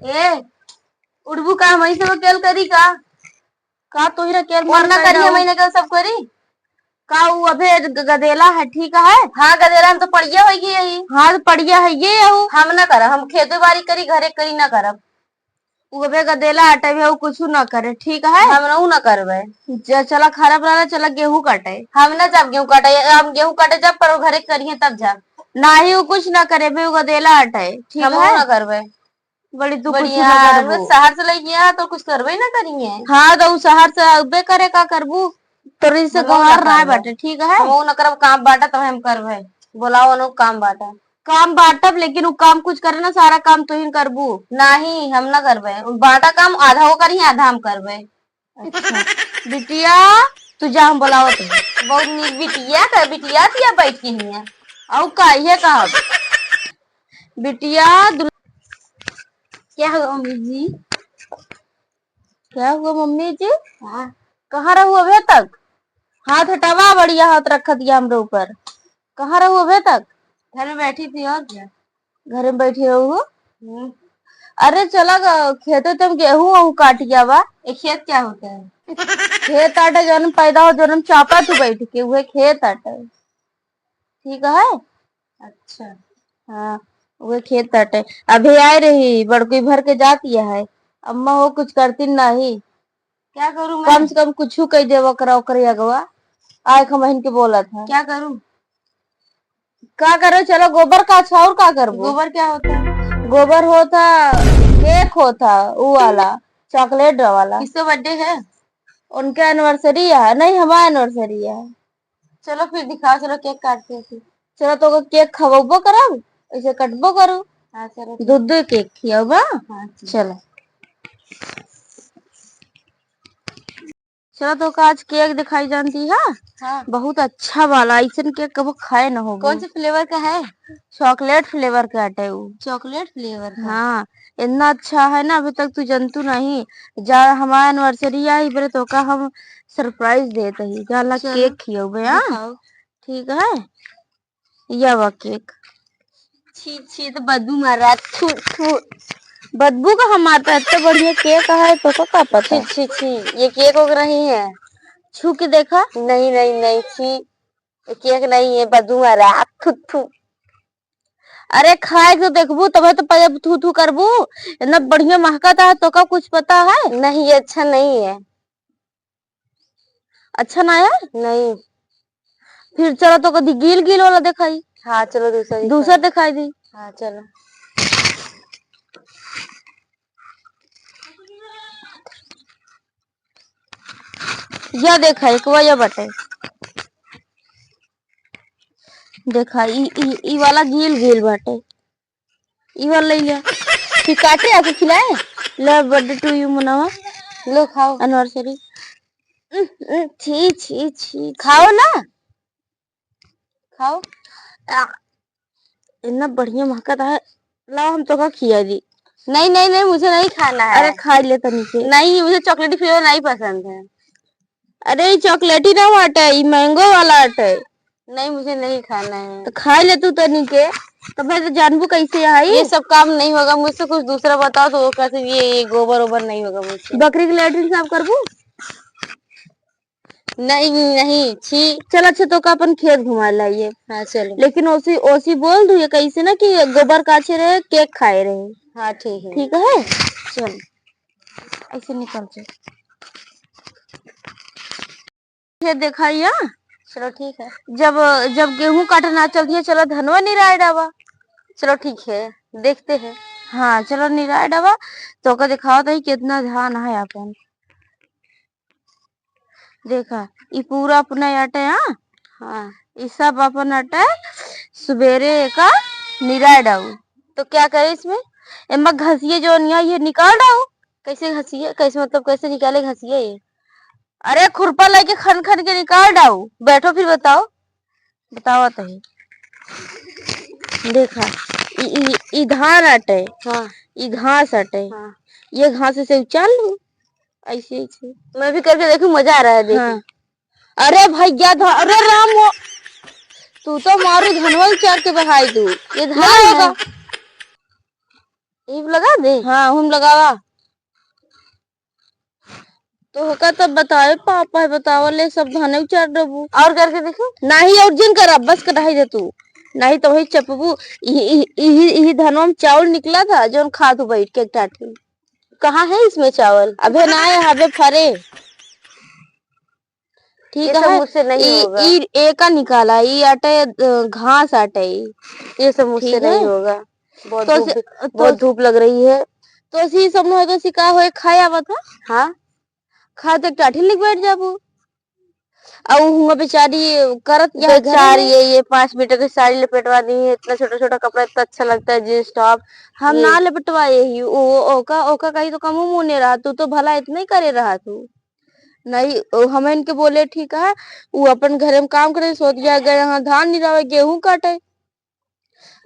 ए उड़बू का वही सब केल करी का तो ही केल वरना करी महीने का सब करी का वो अबे गदेला है ठीक है। हाँ गदेला हम तो पड़िया होगी यही। हाँ तो पड़िया है ये हम ना करब, हम खेती बाड़ी करी घरे करी ना करब। उबे गदेला हटे भी कुछ ना करे ठीक है। हम ना करबे चला खाना बनाना चला गेहूं काटे। हम ना जब गेहूं काटे हम गेहूं काटे जब पर घरे करिए तब जा ना ही वो कुछ ना करे भी गदेला हटे ठीक है। हम ना करबे बड़ी तू कुछ ना करबू शहर से ले गया तो कुछ करबे ना करिए। हाँ तो शहर से अबे करे का करबू तोरी से गवार ना बाटे ठीक है। हम ना करब काम बाटा तो हम करबे बोलाओ न काम बाटा काम बांटब लेकिन वो काम कुछ करे ना सारा काम तो ही करबू नहीं हम ना करबे बाटा काम आधा वो करी आधा हम करबे। अच्छा बिटिया तू जा हम बोलाओ तो बहुत नीक बिटिया का बिटिया तिया बैठ के हिया औ काहे कहा बिटिया क्या हुआ मम्मी जी क्या हुआ मम्मी जी। हाँ कहाँ रहू अभी तक हाथ हटावा बढ़िया हाथ रख दिया हमरे ऊपर कहाँ रहू अभी तक घर में बैठी थी और क्या घर में बैठी रहू। अरे चला खेते तुम गेहूं वहूं काट गया वा खेत क्या होता है खेत आटे जन्म पैदा हो जन्म चापा तू बैठ के हुए खेत आटे ठीक है। अच्छा हाँ वो खेत आटे अभी आए रही बड़की भर के जाती है अम्मा हो कुछ करती नहीं क्या करूं मैं कम से कम कुछ कह देवा करा ओकरे अगवा आए बहन के बोला था क्या करूं क्या करो चलो गोबर का अच्छा और क्या करो गोबर क्या होता है गोबर होता केक होता वो वाला चॉकलेट वाला किसका बर्थडे है उनके एनिवर्सरी है नहीं हमारा एनिवर्सरी है। चलो फिर दिखाओ चलो केक काटते हैं चलो तो केक खवाबो करब ऐसे कटबो करू। हाँ चलो दूध केक खियाबा। हाँ चलो चलो तो आज केक दिखाई जानती है। हाँ बहुत अच्छा वाला ऐसा केक कबो खाए ना हो कौन से फ्लेवर का है चॉकलेट फ्लेवर का है वो चॉकलेट फ्लेवर का। हाँ इतना अच्छा है ना अभी तक तू जनतू नहीं जा हमारा एनिवर्सरी आई बरे तो का हम सरप्राइज देते ही जाला केक खियोबे। हाँ ठीक है या वा केक छी छी तो बदबू मारा थू थू बदबू का हमारा इतना बढ़िया केक है तो का पता छी छी ये केक वगैरह ही है छू के देखा नहीं नहीं नहीं छी केक नहीं है बदबू मारा थू थू अरे खाए तो देखबू तब तो पहले थू थू करबू इतना बढ़िया महकता है तो का कुछ पता है नहीं अच्छा नहीं है अच्छा ना है नहीं फिर चलो तो कभी गील गील वाला दिखाई। हाँ चलो दूसरा दिखाई दी। हाँ चलो यह देखा एक वह बटे देखा ई वाला गील गील बाटे ई वाला ले लिया फिर काटे आके खिलाए ले बर्थडे टू यू मनावा लो खाओ एनिवर्सरी छी छी छी खाओ ना खाओ इतना बढ़िया महकता है लाओ हम तो का खिया दी नहीं नहीं नहीं मुझे नहीं खाना है। अरे खा ले तनी से नहीं मुझे चॉकलेटी फ्लेवर नहीं पसंद है। अरे चॉकलेटी ना आटा है मैंगो वाला आटा है नहीं मुझे नहीं खाना है तो खा ले तू तनी के तो मैं तो जानबू कैसे आई ये सब काम नहीं होगा मुझसे कुछ दूसरा बताओ तो वो कैसे ये गोबर ओबर नहीं होगा मुझसे बकरी की लैट्रिन साफ करबू नहीं नहीं छी चल अच्छा तो का अपन खेत घुमा लाइए। हाँ चलो लेकिन ओसी ओसी बोल दू ये कैसे ना कि गोबर काचे रहे केक खाए रहे। हाँ ठीक है चल ऐसे निकल चल खेत दिखाइए। चलो ठीक है जब जब गेहूं काटना चलती है चलो धनवा निराय डावा चलो ठीक है देखते हैं। हाँ चलो निराय डावा तो का दिखाओ तो कितना धान है अपन देखा ये पूरा अपना आटे। हाँ हाँ ये सब अपन आटे सवेरे का निराय डाऊ तो क्या करे इसमें एमा घसिए जो ये निकाल डाऊ कैसे घसिए कैसे मतलब कैसे निकाले घसिए ये अरे खुरपा लेके खन खन के निकाल डाऊ बैठो फिर बताओ बताओ तो ही देखा ई धान आटे। हाँ ई घास आटे। हाँ ये घास से उचाल लू ऐसे ऐसे मैं भी करके देखू मजा आ रहा है देखो। हाँ अरे भैया अरे राम तू तो मारू धनवल चार के बहाई तू ये धान होगा यही लगा दे। हाँ हम लगावा तो होका तब बतावे पापा है बतावा ले सब धाने उचार डबू और करके देखो नहीं और जिन कर बस कर रही दे तू नहीं तो वही चपबू यही धनवा में चावल निकला था जो खा तू बैठ के टाटी कहाँ है इसमें चावल अबे ना है अबे फरे ठीक है मुझसे नहीं होगा एका निकाला ये आटे घास आटे ये सब मुझसे नहीं होगा बहुत धूप लग रही है तो ऐसी सब न तो सिका हो खाया हुआ था हाँ खा तो टाठी लिख बैठ जाबू और हुआ बेचारी करत क्या बेचारी ये 5 मीटर की साड़ी लपेटवा दी है इतना छोटा छोटा कपड़ा इतना अच्छा लगता है जींस टॉप हम ना लपेटवाए ही ओका ओका कहीं तो कम मुंह नहीं रहा तू तो भला इतना ही करे रहा तू नहीं हम इनके बोले ठीक है वो अपन घर में काम करे सोच गया यहाँ धान नहीं रहा गेहूं काटे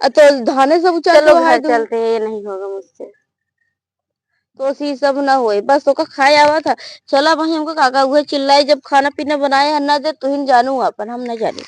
तो धाने सब चलो घर चलते हैं ये नहीं होगा मुझसे तो सी सब ना होए बस ओका खाए आवा था चला वही हमको काका हुए चिल्लाए जब खाना पीना बनाए ना दे तुहिन जानू अपन हम ना जाने